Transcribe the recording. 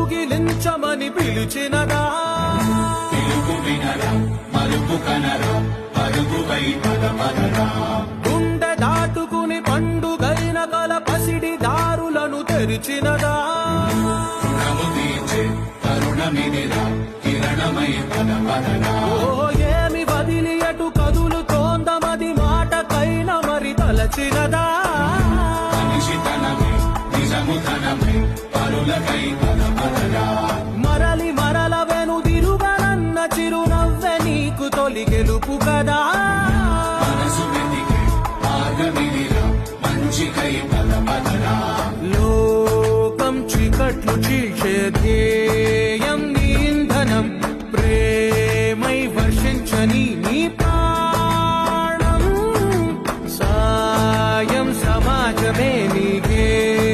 కౌగిలించమని పిలిచినదా పిలుపు వినరా మలుపు కనరా పరుగువై పదపదరా గుండె దాటుకుని పండుగైన కల పసిడి దారులను తెరిచినదా రుణము తీర్చే కరుణమిదిరా కిరణమై పదపదరా ఓ ఏమి వదిలి అటు కదులుతోందమది మాటకైన మరి తలచినదా మనిషి తనమే నిజము తనమే పరులకై పదపదరా మరలి మరల వెనుదిరుగనన్న చిరునవ్వె నీకు తొలి గెలుపు కదా మనసు వెతికే మార్గమిదిరా మంచికై పదపదరా లోకం చీకట్లు చీల్చే ధ్యేయం